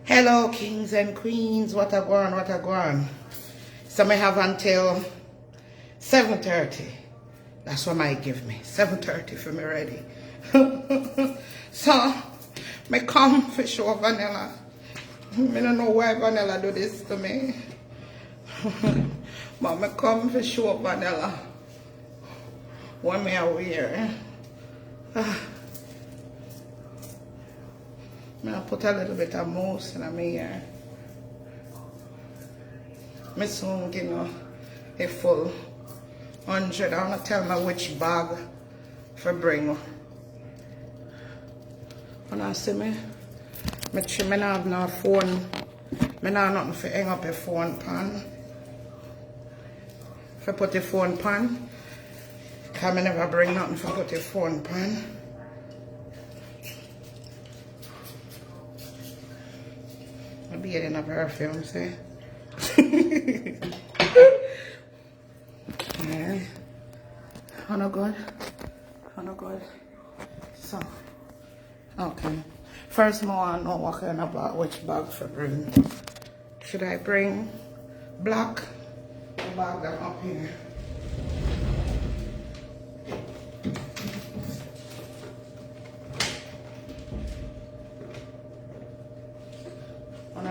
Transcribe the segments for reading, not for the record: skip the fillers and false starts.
Hello, kings and queens. What a go on, what a go on. So I have until 7:30. That's what I give me. 7:30 for me ready. So, me come for show Vanilla. I don't know why Vanilla do this to me. But me come for show Vanilla. What me I wear. I'm going to put a little bit of mousse in my ear. I soon give you a full 100. I want to tell me which bag for bring. When I see me, I don't have no phone. I don't have nothing for hang up a phone pan. For put the phone pan. Because I never bring nothing for put the phone pan. I'll be getting a perfume, see? Alright. Honor good? Honor good? So, okay. First, I want to know what kind of bag, which bag for bring. Should I bring black? The bag that up here.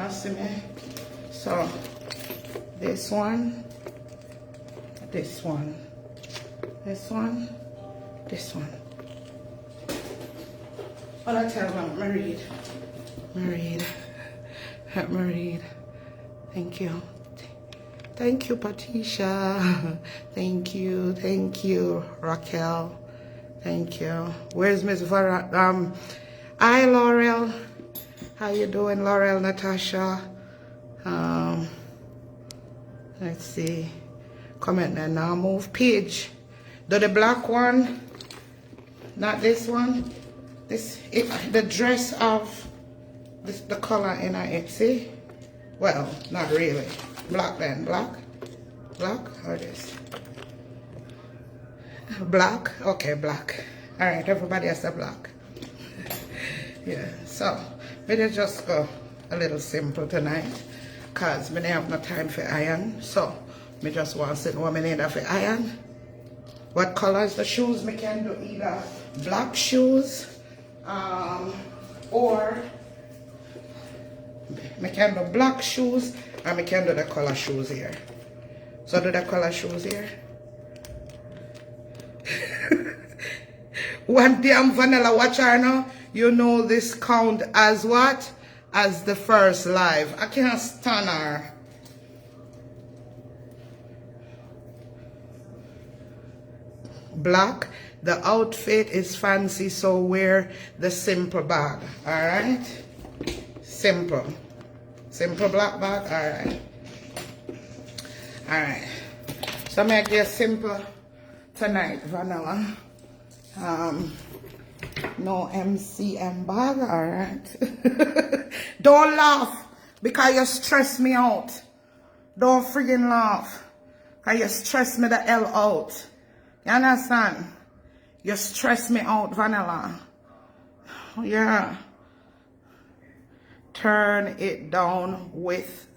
See me? So this one, this one, this one, this one. What I tell them, read. Help me read. Thank you. Thank you, Patricia. Thank you, Raquel. Thank you. Where's Miss Vara? Hi, Laurel. How you doing, Laurel, Natasha? Let's see. Comment there now. Move page. Do the black one, not this one. The dress of this, the color in it. See? Well, not really. Black then. Black or this? Black. Okay, black. All right. Everybody has a black. Yeah. So. We just go a little simple tonight because we don't have no time for iron. So, we just want to see what we need for iron. What colors the shoes? We can do either black shoes or we can do black shoes and we can do the color shoes here. So, do the color shoes here. One damn Vanilla watcher now. You know this count as what? As the first live. I can't stand her. Black. The outfit is fancy, so wear the simple bag. Alright? Simple. Simple black bag. Alright. Alright. So make this simple tonight, Vanilla. No MCM bag, alright. Don't laugh because you stress me out. Don't friggin' laugh because you stress me the hell out. You understand? You stress me out, Vanilla. Yeah. Turn it down with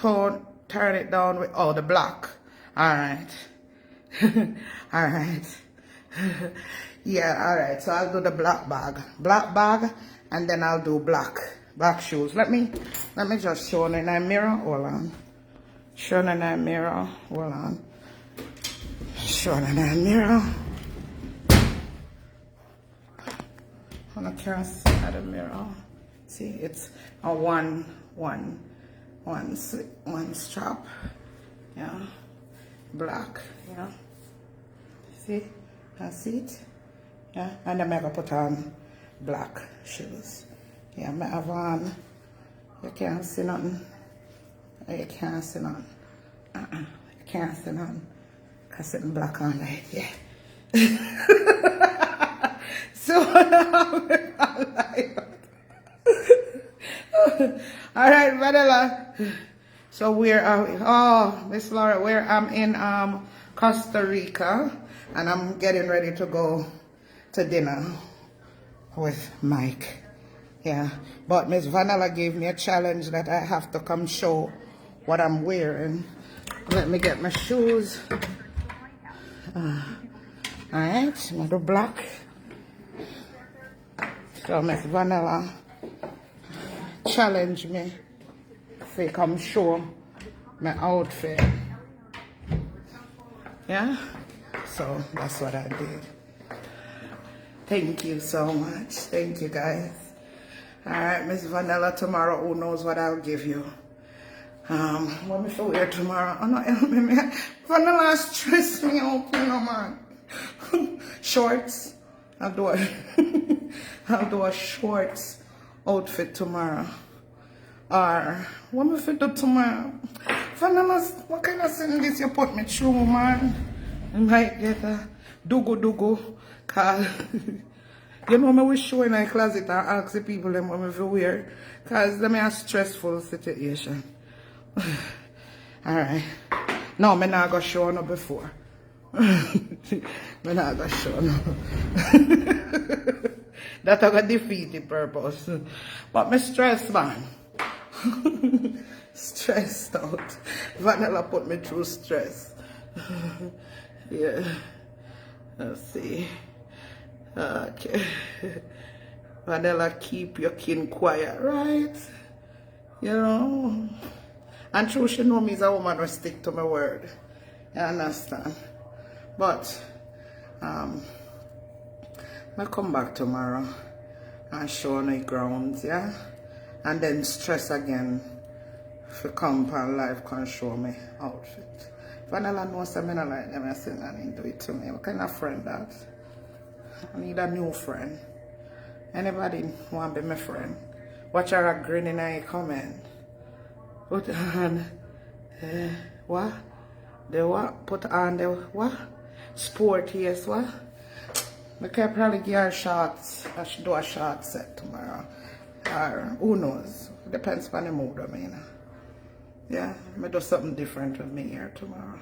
oh, the black. Alright. Alright. Yeah, alright. So I'll do the black bag. Black bag and then I'll do black shoes. Let me just show in that mirror. Hold on. Show in that mirror. Hold on. Show in that mirror. I can't see at the mirror. See, it's a one strap. Yeah, black. Yeah, see, I see it. Yeah, and I'm gonna put on black shoes. Yeah, I have on. You can't see nothing. You can't see nothing. You can't see nothing. Cause it's black on there. Yeah. So all right, Vanilla. So where are we? Oh, Miss Laura, where I'm in Costa Rica, and I'm getting ready to go to dinner with Mike. Yeah, but Miss Vanilla gave me a challenge that I have to come show what I'm wearing. Let me get my shoes. All right, I'm gonna do black. So Miss Vanilla challenge me to come show my outfit. Yeah, so that's what I did. Thank you so much. Thank you, guys. All right, Miss Vanilla, tomorrow, who knows what I'll give you. What me for wear tomorrow? Oh no, Vanilla stressed me out, you know, man. Shorts. I'll do a shorts outfit tomorrow. Or what me for do tomorrow? Vanilla, what kind of thing this you put me through, man? I might get a dugu, cause you know me we show in my closet and ask the people them what me for wear, cause them a stressful situation. Alright. No, me not go show no before. Me not go show no. That I got defeat the purpose. But me stressed, man. Stressed out. Vanilla put me through stress. Yeah. Let's see. Okay. Vanilla, keep your kin quiet, right? You know. And true, she know me as a woman who stick to my word. You understand? But I'll come back tomorrow and show no grounds, yeah? And then stress again if you come and live can show me outfit. Vanilla knows I don't like them, I say I need to do it to me. What kind of friend that? I need a new friend. Anybody want to be my friend? Watch her grinning in your comment. Put on what? The what? Put on the what? Sport, yes, what? I can probably give her shorts. I should do a short set tomorrow. Or who knows? Depends on the mood, I mean. Yeah, I may do something different with me here tomorrow.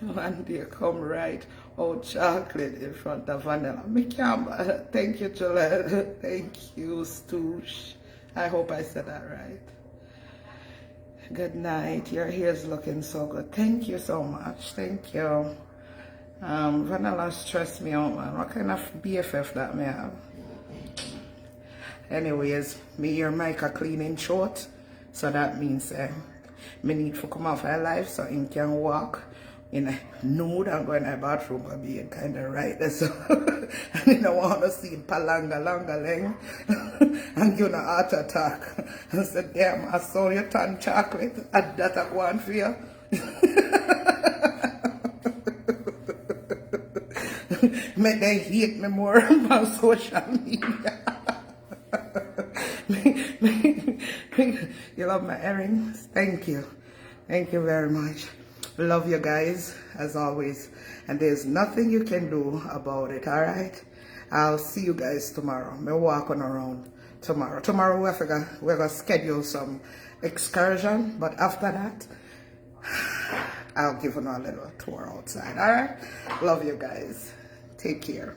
One day come right out chocolate in front of Vanilla. Me can't. Thank you, Jolette. Thank you, Stoosh. I hope I said that right. Good night. Your hair's looking so good. Thank you so much. Thank you. Vanilla stressed me out, man. What kind of BFF that may have? Anyways, me hear Micah cleaning short. So that means me need to come off her life so he can walk in a nude and go in the bathroom and be kind of right. So and you don't want to see palanga leng and give a heart attack. And said, damn, I saw you turn chocolate and that I want for you. Make they hate me more on social media. You love my earrings? Thank you. Thank you very much. Love you guys, as always. And there's nothing you can do about it, alright? I'll see you guys tomorrow. I'm walking around tomorrow. Tomorrow we're gonna schedule some excursion, but after that, I'll give you a little tour outside, alright? Love you guys. Take care.